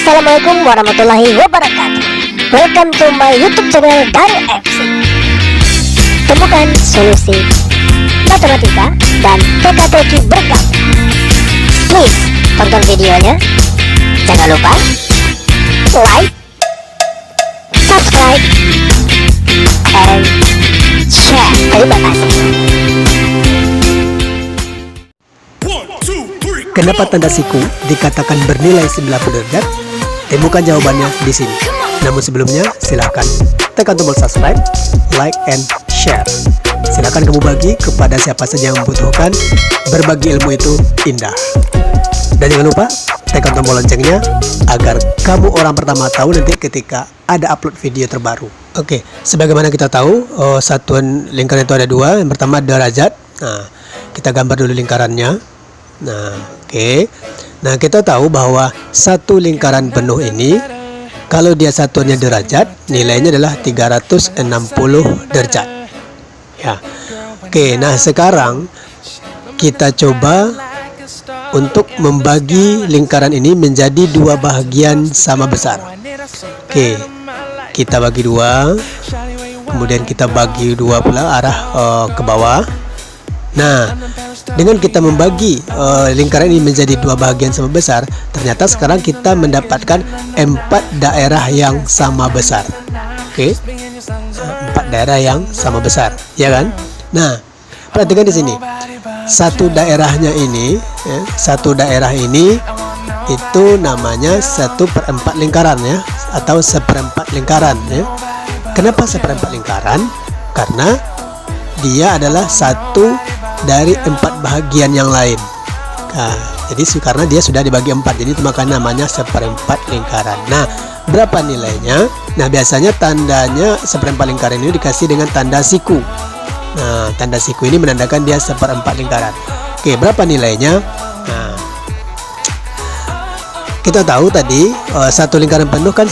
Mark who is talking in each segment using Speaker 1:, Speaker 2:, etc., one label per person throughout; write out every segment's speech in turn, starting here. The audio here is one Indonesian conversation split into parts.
Speaker 1: Assalamualaikum warahmatullahi wabarakatuh. Welcome to my YouTube channel Daru FC. Temukan solusi matematika dan teka-teki bergabung. Please tonton videonya. Jangan lupa like, subscribe, and share. Terima kasih.
Speaker 2: Kenapa tanda siku dikatakan bernilai 90 derajat? Temukan jawabannya di sini. Namun sebelumnya, silakan tekan tombol subscribe, like, and share. Silakan kamu bagi kepada siapa saja yang membutuhkan. Berbagi ilmu itu indah. Dan jangan lupa tekan tombol loncengnya agar kamu orang pertama tahu nanti ketika ada upload video terbaru. Oke, sebagaimana kita tahu, satuan lingkaran itu ada dua. Yang pertama derajat. Nah, kita gambar dulu lingkarannya. Nah, oke. Nah, kita tahu bahwa satu lingkaran penuh ini, kalau dia satuannya derajat, nilainya adalah 360 derajat. Ya. Oke, nah sekarang kita coba untuk membagi lingkaran ini menjadi dua bahagian sama besar. Oke, kita bagi dua, kemudian kita bagi dua pula arah ke bawah. Nah, dengan kita membagi lingkaran ini menjadi dua bahagian sama besar, ternyata sekarang kita mendapatkan 4 daerah yang sama besar. Oke, 4 daerah yang sama besar, ya kan? Nah, perhatikan di sini, satu daerahnya ini, satu daerah ini itu namanya 1/4 lingkaran ya, atau 1/4 lingkaran ya. Kenapa 1/4 lingkaran? Karena dia adalah satu dari 4 bahagian yang lain. Nah, jadi karena dia sudah dibagi 4, jadi itu makanya namanya 1/4 lingkaran. Nah, berapa nilainya? Nah, biasanya tandanya 1/4 lingkaran ini dikasih dengan tanda siku. Nah, tanda siku ini menandakan dia 1/4 lingkaran. Oke, berapa nilainya? Nah, kita tahu tadi satu lingkaran penuh kan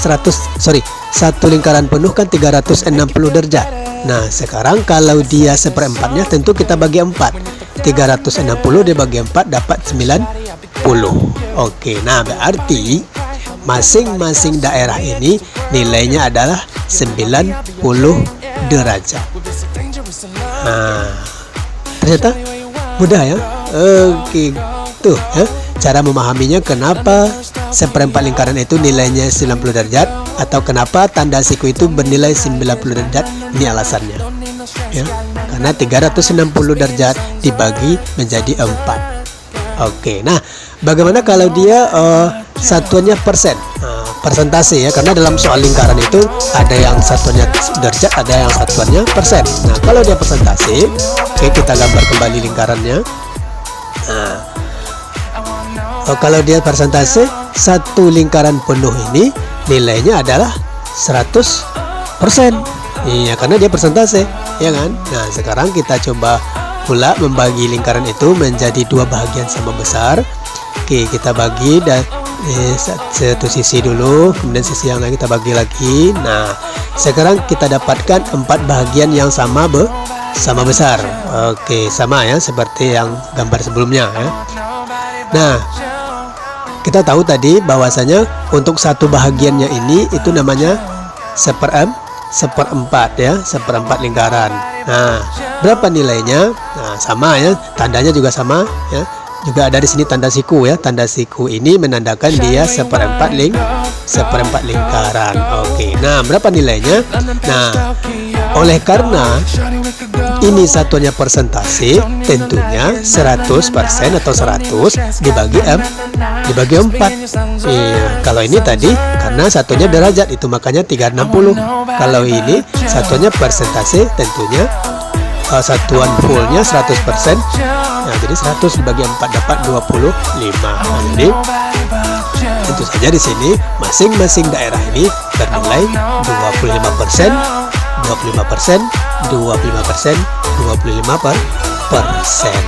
Speaker 2: 360 derajat. Nah, sekarang kalau dia 1/4-nya tentu kita bagi 4. 360 dibagi 4 dapat 90. Oke, nah berarti masing-masing daerah ini nilainya adalah 90 derajat. Nah, ternyata mudah ya. Oke, tuh ya, cara memahaminya kenapa 1/4 lingkaran itu nilainya 90 derajat, atau kenapa tanda siku itu bernilai 90 derajat. Ini alasannya ya, karena 360 derajat dibagi menjadi 4. Oke, nah bagaimana kalau dia satuannya persen? Nah, persentase ya, karena dalam soal lingkaran itu ada yang satuannya derajat, ada yang satuannya persen. Nah, kalau dia persentase, oke, kita gambar kembali lingkarannya. Nah, kalau dia persentase, satu lingkaran penuh ini nilainya adalah 100%. Iya, karena dia persentase, ya kan? Nah, sekarang kita coba pula membagi lingkaran itu menjadi dua bahagian sama besar. Oke, kita bagi dan satu sisi dulu, kemudian sisi yang lain kita bagi lagi. Nah, sekarang kita dapatkan 4 bahagian yang sama besar. Oke, sama ya seperti yang gambar sebelumnya ya. Nah, kita tahu tadi bahwasanya untuk satu bahagiannya ini itu namanya 1/4 ya, 1/4 lingkaran. Nah, berapa nilainya? Nah, sama ya, tandanya juga sama ya. Juga ada di sini tanda siku ya. Tanda siku ini menandakan dia 1/4 lingkaran. Oke, nah berapa nilainya? Nah, oleh karena ini satuannya persentase, tentunya 100% atau 100 dibagi 4. Iya, kalau ini tadi karena satunya derajat itu makanya 360. Kalau ini satuannya persentase, tentunya satuan fullnya 100%. Nah, jadi 100 dibagi 4 dapat 25. Nah, jadi tentu saja di sini masing-masing daerah ini bernilai 25%, 25%, 25%, 25%.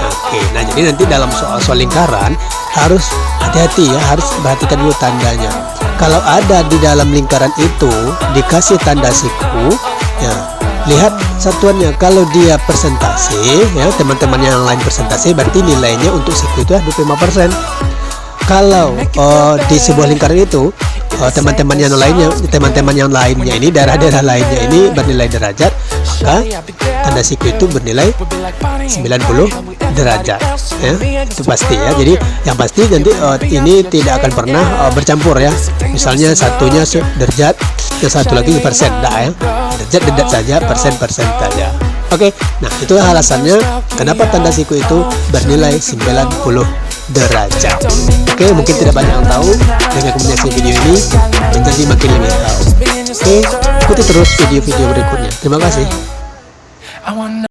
Speaker 2: Oke, nah jadi nanti dalam soal lingkaran harus hati-hati ya, harus perhatikan dulu tandanya. Kalau ada di dalam lingkaran itu dikasih tanda siku, ya lihat satuannya. Kalau dia persentase ya, teman-teman yang lain persentase, berarti nilainya untuk siku itu 25%. kalau di sebuah lingkaran itu teman-teman yang lainnya ini, daerah-daerah lainnya ini bernilai derajat, maka tanda siku itu bernilai 90 derajat ya, itu pasti ya. Jadi yang pasti nanti ini tidak akan pernah bercampur ya, misalnya satunya derajat, yang satu lagi persen, enggak ya, derajat saja, persen saja. Oke, nah itulah alasannya kenapa tanda siku itu bernilai 90 derajat. Oke, mungkin tidak banyak yang tahu, dengan menyaksikan video ini menjadi makin lebih tahu. Oke, ikuti terus video-video berikutnya. Terima kasih.